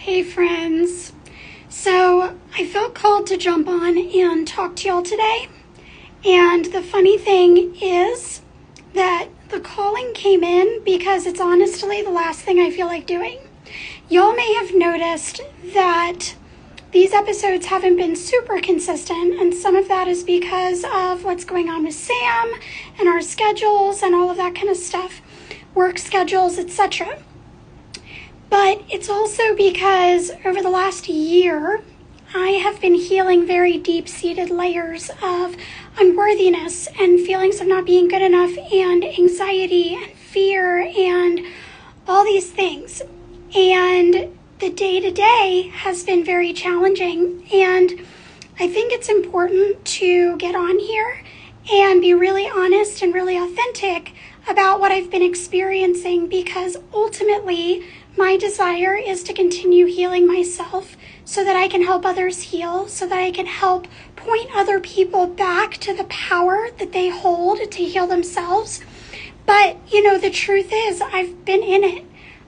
Hey friends, so I felt called to jump on and talk to y'all today, and the funny thing is that the calling came in because it's honestly the last thing I feel like doing. Y'all may have noticed that these episodes haven't been super consistent, and some of that is because of what's going on with Sam and our schedules and all of that kind of stuff, work schedules, etc. But it's also because over the last year, I have been healing very deep-seated layers of unworthiness and feelings of not being good enough and anxiety and fear and all these things. And the day-to-day has been very challenging. And I think it's important to get on here and be really honest and really authentic about what I've been experiencing, because ultimately, my desire is to continue healing myself so that I can help others heal, so that I can help point other people back to the power that they hold to heal themselves. But, the truth is, I've been in it.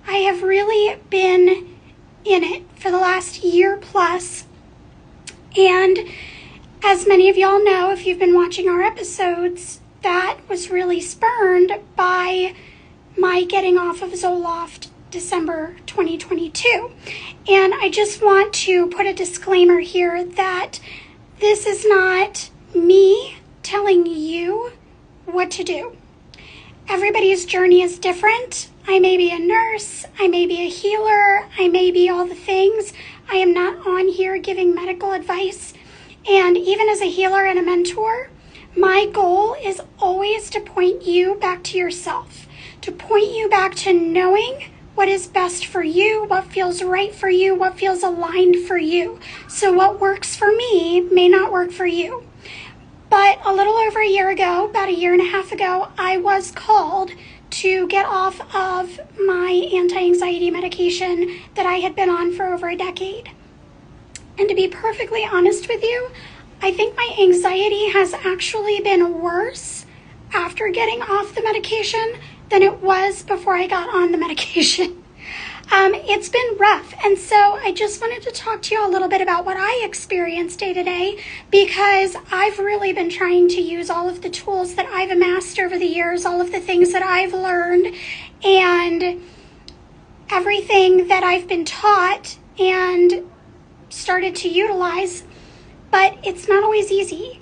I have really been in it for the last year plus. And as many of y'all know, if you've been watching our episodes, that was really spurned by my getting off of Zoloft December 2022. And I just want to put a disclaimer here that this is not me telling you what to do. Everybody's journey is different. I may be a nurse, I may be a healer, I may be all the things. I am not on here giving medical advice. And even as a healer and a mentor, my goal is always to point you back to yourself, to point you back to knowing what is best for you, what feels right for you, what feels aligned for you. So what works for me may not work for you. But a little over a year ago, about a year and a half ago, I was called to get off of my anti-anxiety medication that I had been on for over a decade. And to be perfectly honest with you, I think my anxiety has actually been worse after getting off the medication than it was before I got on the medication. It's been rough, and so I just wanted to talk to you a little bit about what I experience day to day, because I've really been trying to use all of the tools that I've amassed over the years, all of the things that I've learned, and everything that I've been taught and started to utilize, but it's not always easy.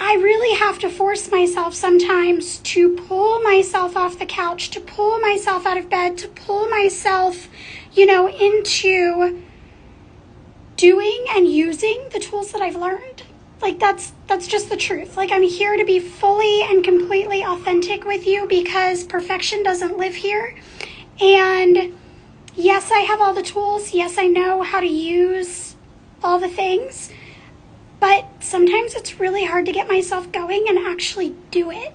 I really have to force myself sometimes to pull myself off the couch, to pull myself out of bed, to pull myself, into doing and using the tools that I've learned. That's just the truth. I'm here to be fully and completely authentic with you, because perfection doesn't live here. And yes, I have all the tools. Yes, I know how to use all the things. But sometimes it's really hard to get myself going and actually do it.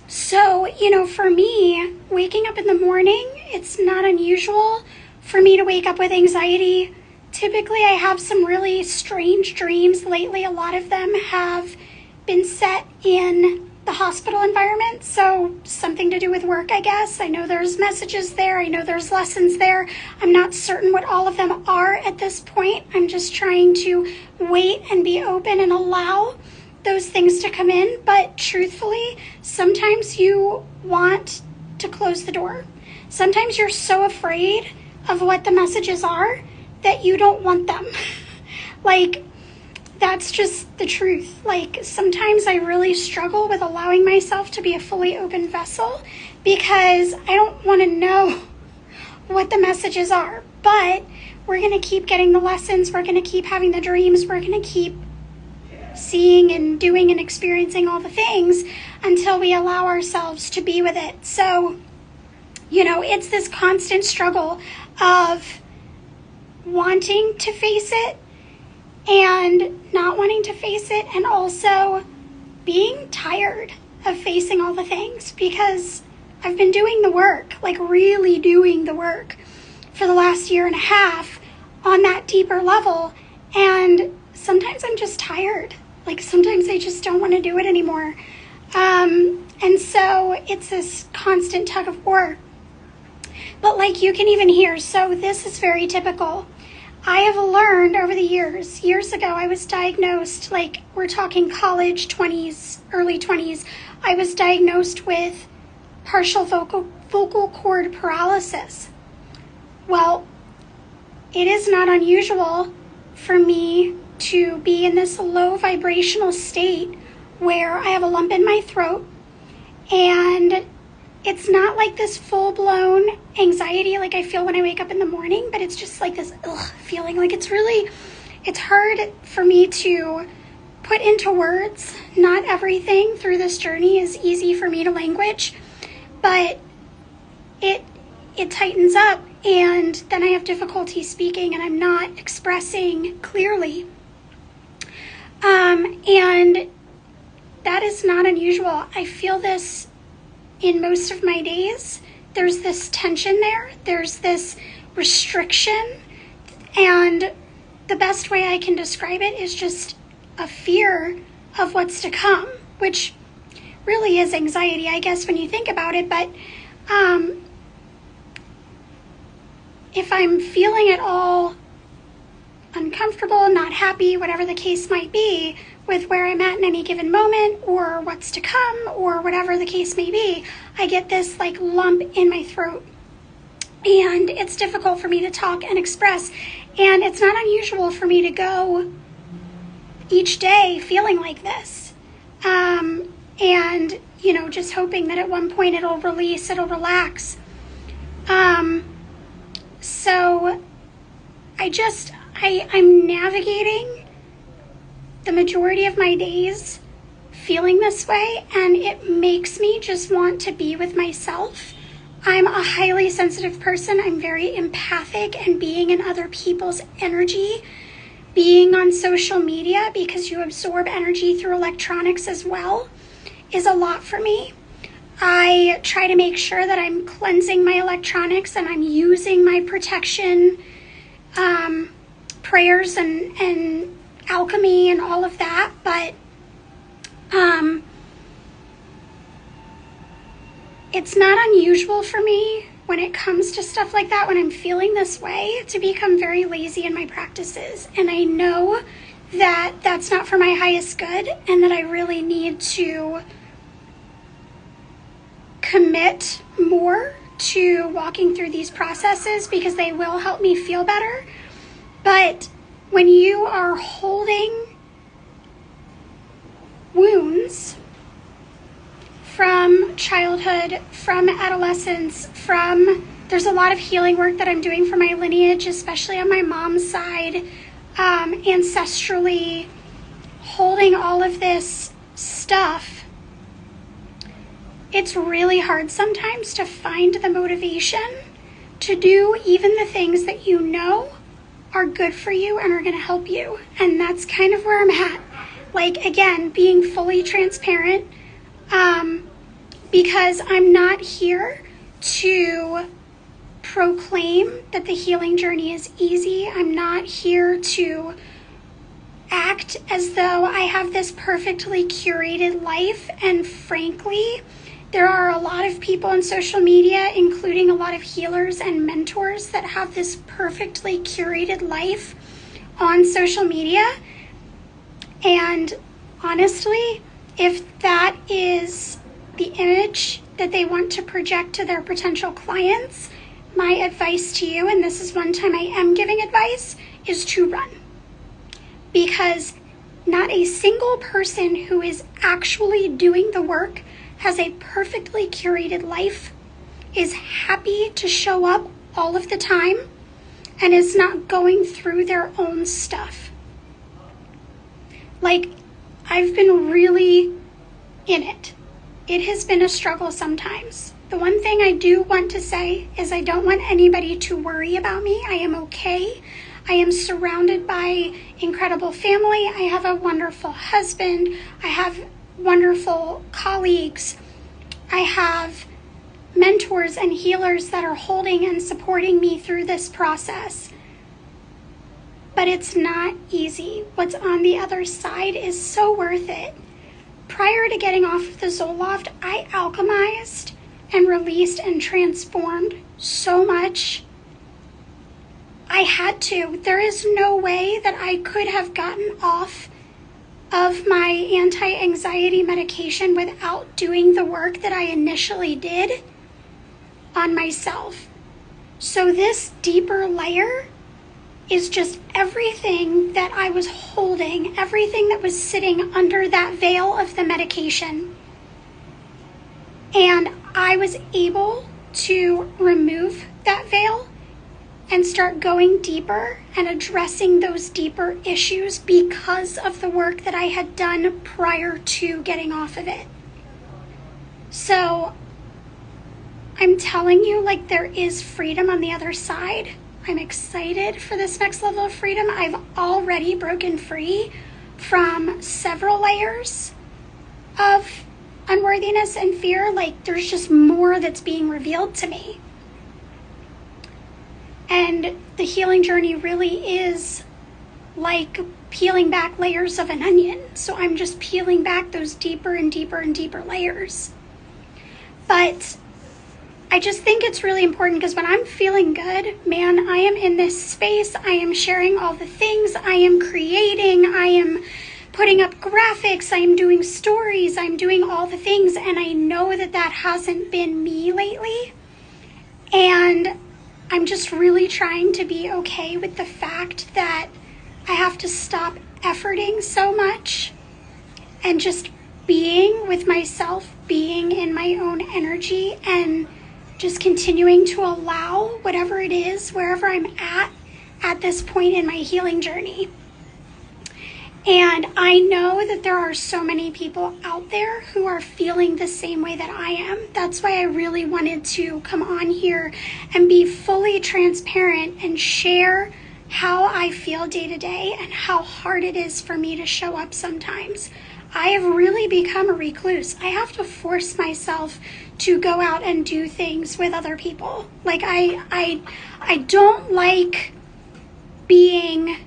So, for me, waking up in the morning, it's not unusual for me to wake up with anxiety. Typically, I have some really strange dreams. Lately, a lot of them have been set in the hospital environment, so something to do with work, I guess. I know there's messages there. I know there's lessons there. I'm not certain what all of them are at this point. I'm just trying to wait and be open and allow those things to come in. But truthfully, sometimes you want to close the door. Sometimes you're so afraid of what the messages are that you don't want them. That's just the truth. Sometimes I really struggle with allowing myself to be a fully open vessel, because I don't want to know what the messages are. But we're going to keep getting the lessons. We're going to keep having the dreams. We're going to keep seeing and doing and experiencing all the things until we allow ourselves to be with it. So, it's this constant struggle of wanting to face it and not wanting to face it, and also being tired of facing all the things, because I've been doing the work, really doing the work for the last year and a half on that deeper level, and sometimes I'm just tired. Sometimes I just don't want to do it anymore. And so it's this constant tug of war. but like you can even hear, so this is very typical. I have learned over the years ago, I was diagnosed, like we're talking college 20s, early 20s, I was diagnosed with partial vocal cord paralysis. Well, it is not unusual for me to be in this low vibrational state where I have a lump in my throat, and it's not like this full-blown anxiety like I feel when I wake up in the morning, but it's just like this feeling. Like it's hard for me to put into words. Not everything through this journey is easy for me to language, but it tightens up, and then I have difficulty speaking and I'm not expressing clearly. And that is not unusual. I feel this in most of my days. There's this tension there. There's this restriction. And the best way I can describe it is just a fear of what's to come, which really is anxiety, I guess, when you think about it. But if I'm feeling at all uncomfortable, not happy, whatever the case might be, with where I'm at in any given moment or what's to come or whatever the case may be, I get this like lump in my throat, and it's difficult for me to talk and express. And it's not unusual for me to go each day feeling like this, and just hoping that at one point it'll release, it'll relax. So I'm navigating the majority of my days feeling this way, and it makes me just want to be with myself. I'm a highly sensitive person. I'm very empathic, and being in other people's energy, being on social media, because you absorb energy through electronics as well, is a lot for me. I try to make sure that I'm cleansing my electronics and I'm using my protection prayers and alchemy and all of that, but it's not unusual for me when it comes to stuff like that, when I'm feeling this way, to become very lazy in my practices. And I know that that's not for my highest good, and that I really need to commit more to walking through these processes, because they will help me feel better. But when you are holding wounds from childhood, from adolescence, there's a lot of healing work that I'm doing for my lineage, especially on my mom's side, ancestrally, holding all of this stuff. It's really hard sometimes to find the motivation to do even the things that you know are good for you and are going to help you. And that's kind of where I'm at. Like, again, being fully transparent, because I'm not here to proclaim that the healing journey is easy. I'm not here to act as though I have this perfectly curated life. And frankly, there are a lot of people on social media, including a lot of healers and mentors, that have this perfectly curated life on social media. And honestly, if that is the image that they want to project to their potential clients, my advice to you, and this is one time I am giving advice, is to run. Because not a single person who is actually doing the work, has a perfectly curated life, is happy to show up all of the time, and is not going through their own stuff. Like, I've been really in it. It has been a struggle sometimes. The one thing I do want to say is I don't want anybody to worry about me. I am okay. I am surrounded by incredible family. I have a wonderful husband. I have wonderful colleagues. I have mentors and healers that are holding and supporting me through this process. But it's not easy. What's on the other side is so worth it. Prior to getting off of the Zoloft, I alchemized and released and transformed so much. I had to. There is no way that I could have gotten off of my anti-anxiety medication without doing the work that I initially did on myself. So this deeper layer is just everything that I was holding, everything that was sitting under that veil of the medication. And I was able to remove that veil and start going deeper and addressing those deeper issues because of the work that I had done prior to getting off of it. So I'm telling you, like, there is freedom on the other side. I'm excited for this next level of freedom. I've already broken free from several layers of unworthiness and fear. Like, there's just more that's being revealed to me. And the healing journey really is like peeling back layers of an onion. So I'm just peeling back those deeper and deeper and deeper layers. But I just think it's really important because when I'm feeling good, man, I am in this space. I am sharing all the things. I am creating. I am putting up graphics. I am doing stories. I'm doing all the things. And I know that that hasn't been me lately. And I'm just really trying to be okay with the fact that I have to stop efforting so much and just being with myself, being in my own energy, and just continuing to allow whatever it is, wherever I'm at this point in my healing journey. And I know that there are so many people out there who are feeling the same way that I am. That's why I really wanted to come on here and be fully transparent and share how I feel day to day and how hard it is for me to show up sometimes. I have really become a recluse. I have to force myself to go out and do things with other people. Like I don't like being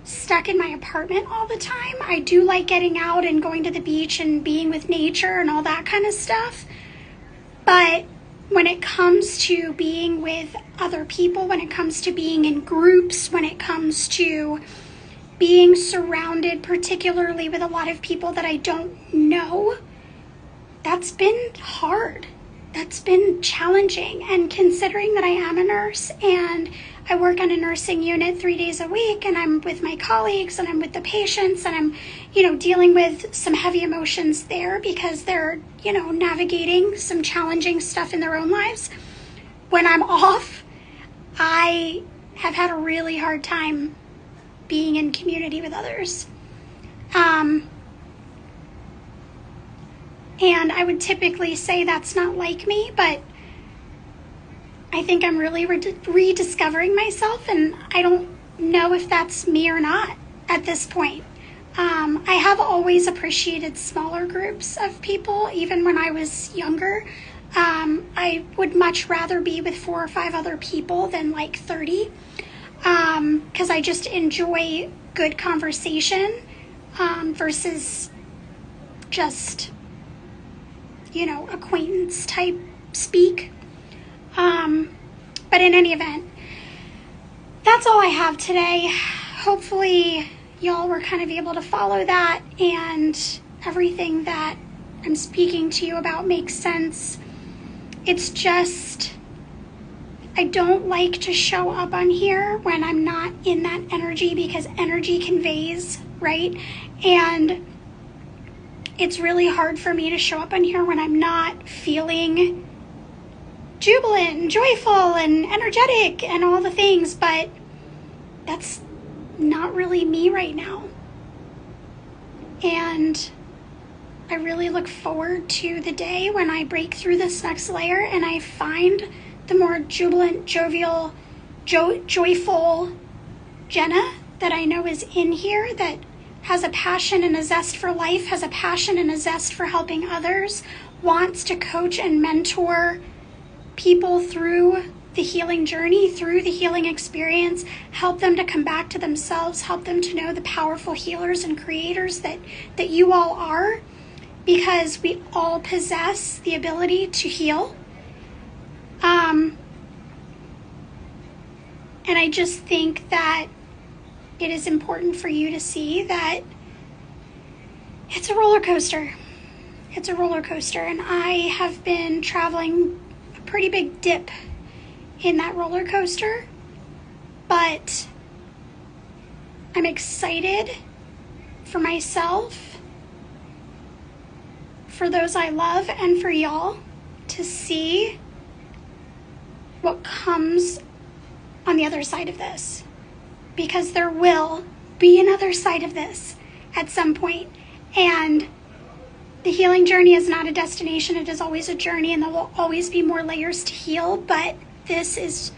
stuck in my apartment all the time. I do like getting out and going to the beach and being with nature and all that kind of stuff. But when it comes to being with other people, when it comes to being in groups, when it comes to being surrounded particularly with a lot of people that I don't know, that's been hard. That's been challenging. And considering that I am a nurse and I work on a nursing unit 3 days a week, and I'm with my colleagues and I'm with the patients, and I'm, dealing with some heavy emotions there because they're, navigating some challenging stuff in their own lives. When I'm off, I have had a really hard time being in community with others. And I would typically say that's not like me, but I think I'm really rediscovering myself, and I don't know if that's me or not at this point. I have always appreciated smaller groups of people, even when I was younger. I would much rather be with 4 or 5 other people than like 30, because I just enjoy good conversation versus just, acquaintance type speak. But in any event, that's all I have today. Hopefully y'all were kind of able to follow that and everything that I'm speaking to you about makes sense. It's just, I don't like to show up on here when I'm not in that energy, because energy conveys, right? And it's really hard for me to show up on here when I'm not feeling jubilant, joyful, and energetic, and all the things, but that's not really me right now. And I really look forward to the day when I break through this next layer and I find the more jubilant, jovial, joyful Jenna that I know is in here, that has a passion and a zest for life, has a passion and a zest for helping others, wants to coach and mentor people through the healing journey, through the healing experience, help them to come back to themselves, help them to know the powerful healers and creators that you all are. because we all possess the ability to heal. And I just think that it is important for you to see that it's a roller coaster. It's a roller coaster, and I have been traveling a pretty big dip in that roller coaster, but I'm excited for myself, for those I love, and for y'all to see what comes on the other side of this, because there will be another side of this at some point. And the healing journey is not a destination, it is always a journey, and there will always be more layers to heal. But this is,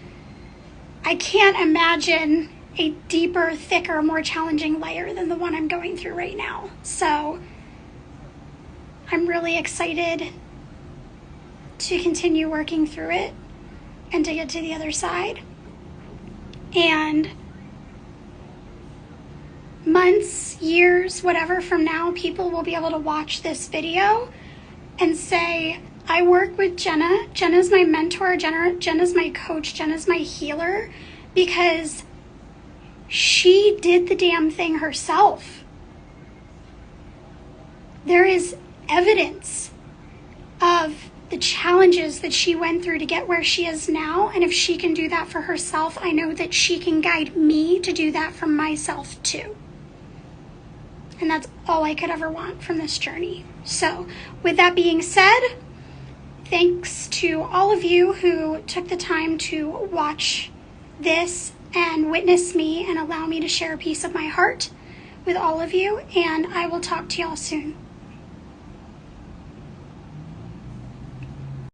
I can't imagine a deeper, thicker, more challenging layer than the one I'm going through right now. So I'm really excited to continue working through it and to get to the other side. And months, years, whatever from now, people will be able to watch this video and say, I work with Jenna. Jenna's my mentor. Jenna's my coach. Jenna's my healer, because she did the damn thing herself. There is evidence of the challenges that she went through to get where she is now. And if she can do that for herself, I know that she can guide me to do that for myself too. And that's all I could ever want from this journey. So with that being said, thanks to all of you who took the time to watch this and witness me and allow me to share a piece of my heart with all of you. And I will talk to y'all soon.